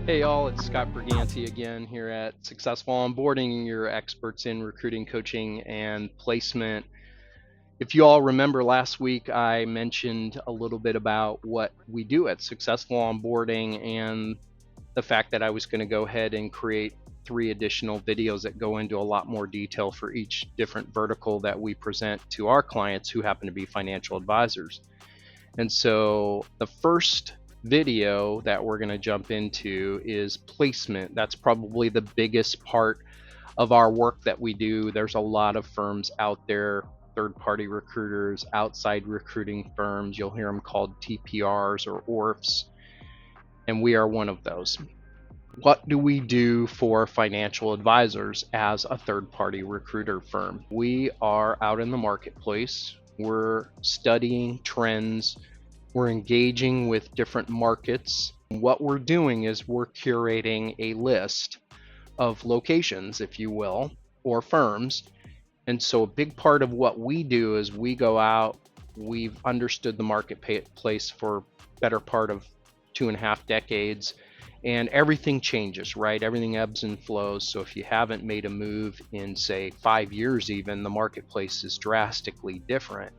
Hey y'all, it's Scott Briganti again here at Successful Onboarding, your experts in recruiting, coaching, and placement. If you all remember last week, I mentioned a little bit about what we do at Successful Onboarding and the fact that I was going to go ahead and create 3 additional videos that go into a lot more detail for each different vertical that we present to our clients who happen to be financial advisors. And so the first video that we're going to jump into is placement. That's probably the biggest part of our work that we do. There's a lot of firms out there, third-party recruiters, outside recruiting firms. You'll hear them called TPRs or ORFs, and we are one of those. What do we do for financial advisors as a third-party recruiter firm? We are out in the marketplace. We're studying trends. We're engaging with different markets. What we're doing is we're curating a list of locations, if you will, or firms. And so a big part of what we do is we go out, we've understood the marketplace for better part of 2.5 decades, and everything changes, right? Everything ebbs and flows. So if you haven't made a move in, say, 5 years even, the marketplace is drastically different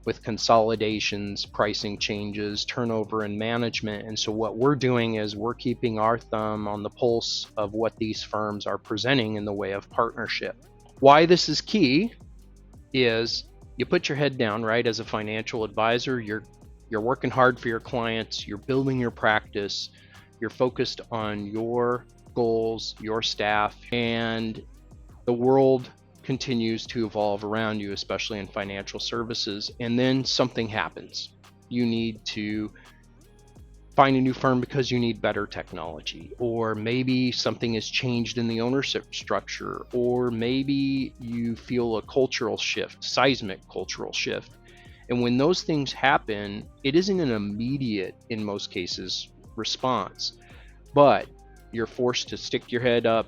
with consolidations, pricing changes, turnover in management. And so what we're doing is we're keeping our thumb on the pulse of what these firms are presenting in the way of partnership. Why this is key is you put your head down, right? As a financial advisor, you're working hard for your clients, you're building your practice, you're focused on your goals, your staff, and the world continues to evolve around you, especially in financial services. And then something happens. You need to find a new firm because you need better technology, or maybe something has changed in the ownership structure, or maybe you feel a cultural shift, seismic cultural shift. And when those things happen, it isn't an immediate, in most cases, response, but you're forced to stick your head up,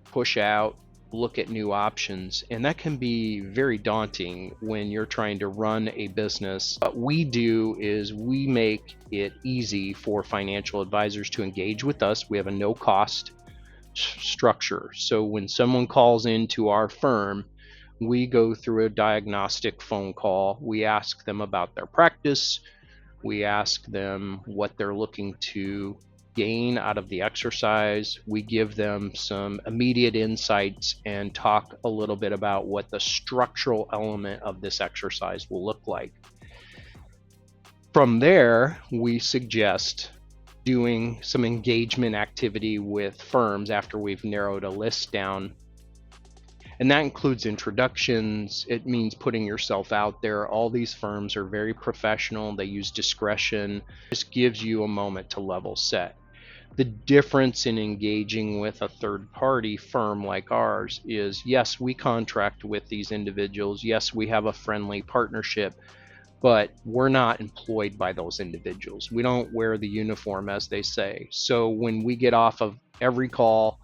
push out, look at new options. And that can be very daunting when you're trying to run a business. What we do is we make it easy for financial advisors to engage with us. We have a no cost structure. So when someone calls into our firm, we go through a diagnostic phone call. We ask them about their practice. We ask them what they're looking to gain out of the exercise. We give them some immediate insights and talk a little bit about what the structural element of this exercise will look like. From there, we suggest doing some engagement activity with firms after we've narrowed a list down. And that includes introductions. It means putting yourself out there. All these firms are very professional. They use discretion. It just gives you a moment to level set. The difference in engaging with a third-party firm like ours is, yes, we contract with these individuals. Yes, we have a friendly partnership, but we're not employed by those individuals. We don't wear the uniform, as they say. So when we get off of every call,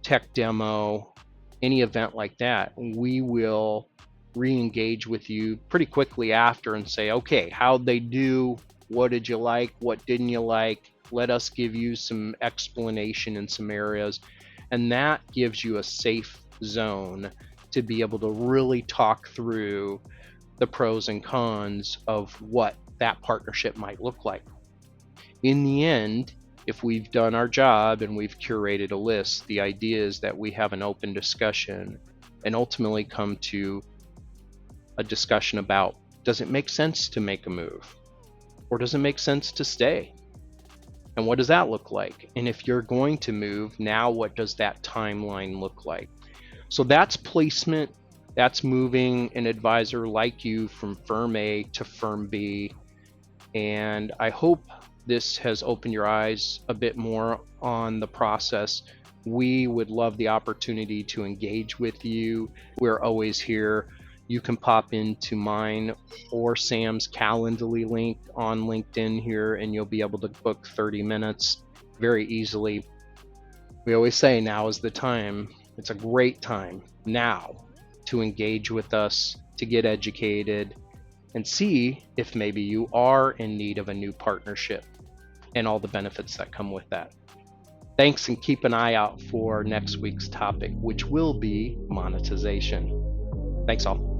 tech demo, any event like that, we will re-engage with you pretty quickly after and say, okay, how'd they do? What did you like? What didn't you like? Let us give you some explanation in some areas. And that gives you a safe zone to be able to really talk through the pros and cons of what that partnership might look like. In the end, if we've done our job and we've curated a list, the idea is that we have an open discussion and ultimately come to a discussion about, does it make sense to make a move? Or does it make sense to stay? And what does that look like? And if you're going to move, now what does that timeline look like? So that's placement. That's moving an advisor like you from firm A to firm B. And I hope this has opened your eyes a bit more on the process. We would love the opportunity to engage with you. We're always here. You can pop into mine or Sam's Calendly link on LinkedIn here, and you'll be able to book 30 minutes very easily. We always say now is the time. It's a great time now to engage with us, to get educated, and see if maybe you are in need of a new partnership and all the benefits that come with that. Thanks, and keep an eye out for next week's topic, which will be monetization. Thanks all.